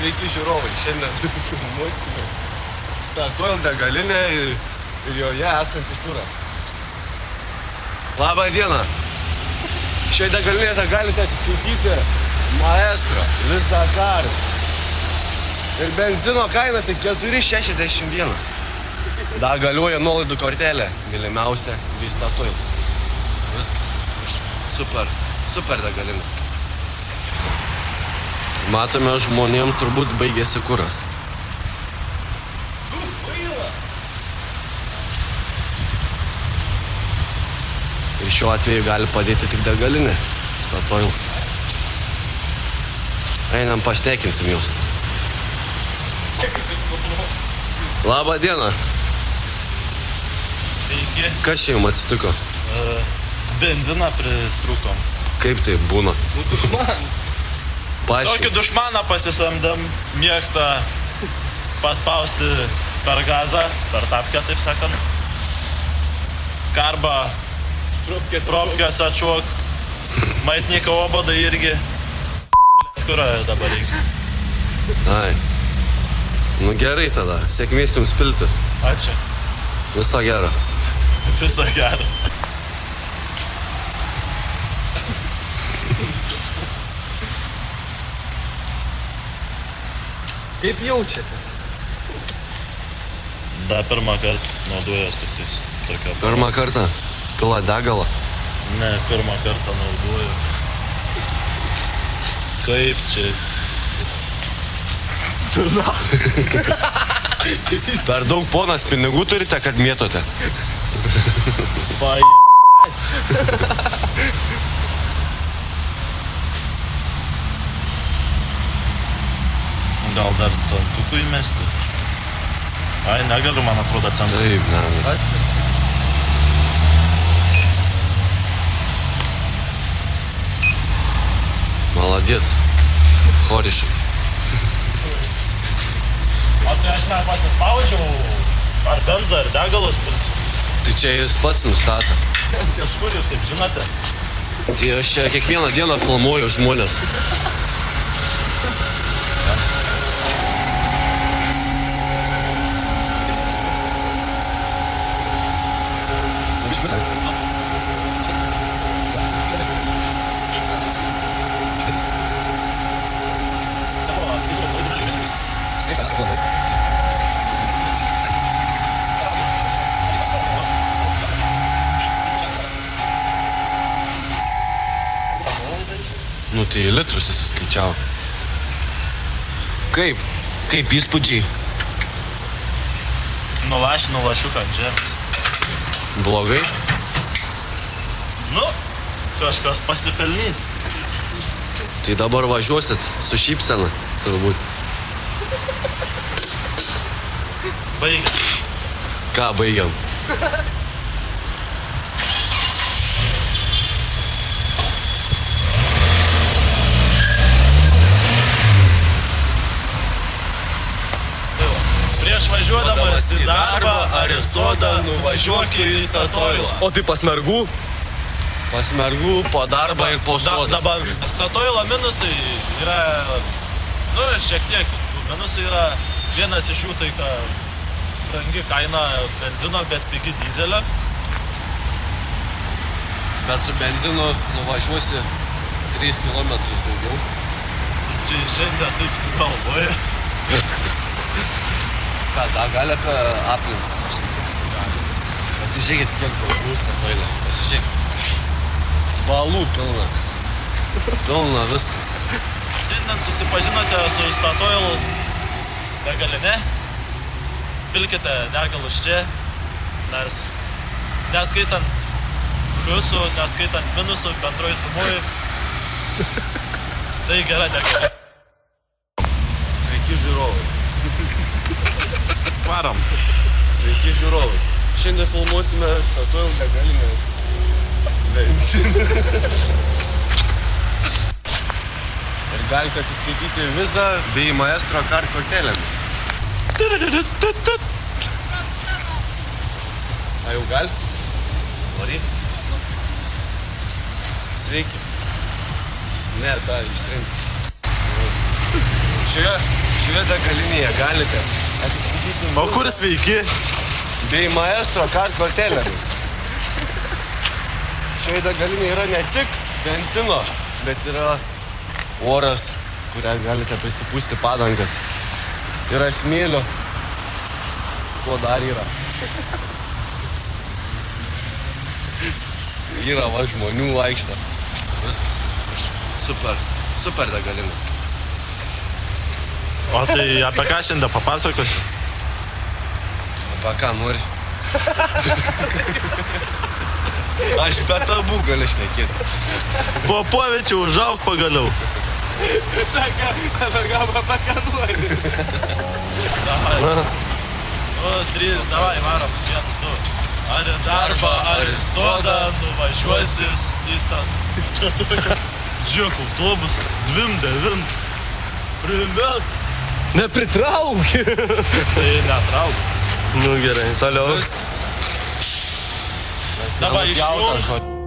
Sveiki žiūrovai, šiandien filmuosime Statoil degalinę ir joje esantį kurą. Labą dieną. Šioje degalinėje galite atsiskaityti Maestro, visą karą. Ir benzino kaina tik 4,61. Dar galioja nuolaidų kortelė, mylimiausia Statoil. Viskas. Super degalinė. Matome, žmonėm turbūt baigėsi kuras. Ir šiuo atveju gali padėti tik degalinė Statoil. Einam pašnekinsim jūs. Labą dieną. Sveiki. Kas čia jums atsitiko? Benziną pritrūkom. Kaip tai būna? Dušmanas. Tokį dušmaną pasisamdam, mėgsta paspausti per gazą, per tapkę, taip sakant. Karba, propkės atšuok, maitniką obodą irgi. Kurą dabar reikia. Ai. Nu gerai tada, sėkmės jums piltis. Ačiū. Viso gero. Viso gero. Kaip jaučiatės? Da, pirmą kartą naudojas tik tais. Pirmą kartą? Pila degalą? Ne, pirmą kartą naudoju. Kaip čia? Per daug ponas pinigų turite, kad mėtote? Gal dar centukų įmesti? Ai, negaliu, man atrodo, centukų. Taip, ne. Молодец. Хorišai. O tai aš nepasispaudžiau ar benzą, ar degalus. Tai čia jis pats nustato. Kažkur jūs taip žinote? Tai aš čia kiekvieną dieną filmuoju žmonės. Nu tai litrus įsiskaičiavo. Kaip įspūdžiai? Nulašinau lašiuką ant žemės. Blogai? Nu, kažkas pasipelnyti. Tai dabar važiuosit su šypsena, turbūt. Baigiam. Ką baigiam? Prieš važiuodamas į darbą ar į sodą nuvažiuok į Statoilą. O tai pas mergų? Pas mergų, po darbą ir po sodą. Dabar Statoilo minusai yra, nu, šiek tiek. Minusai yra vienas iš jų tai, kad brangi kaina benzino, bet pigi dizelio. Bet su benzinu nuvažiuosi 3 km daugiau. Čia šiandien taip sugalvoja. Ką, dar gali apie aplinką? Pasižiūrėkit, kiek balų Statoilė. Pasižiūrėkit. Balų pilna. Pilna visko. Šiandien susipažinote su Statoil degaline. Pilkite degalus čia, nes neskaitant pliusų, neskaitant minusų, bendroj sumoj. Tai gera degalinė. Sveiki žiūrovai. Varom. Sveiki žiūrovai. Šiandien filmuosime Statoil degalinės benziną. Ir galite atsiskaityti vizą bei Maestro kart kortelėmis. A jau gal? Nori? Sveiki. Ne, tą ištrinti. šioje degalinėje galite atsiskaityti O kur sveiki? bei maestro kart kortelėmis. Šioje degalinėje yra ne tik benzino, bet yra oras, kurią galite prisipūsti padangas. Yra smėlio. Ko dar yra? Yra va žmonių vaikšto. Viskas. Super degalinė. O tai apie ką šiandien papasakos? Apie ką nori? Aš be tabų galiu šnekėti. Popovičių, užauk pagaliau. Saka, apie ką nori? Davai. O, 3, davai, varom, 1, 2. Ar į darbą, ar į sodą, nuvažiuosi į statą. Žiūrėk, autobusas, 2-9. Primės. Nepritrauk. Tai netrauk. Nu gerai, toliau. Viskas. Dabar Nenupjautas išjung. žodis.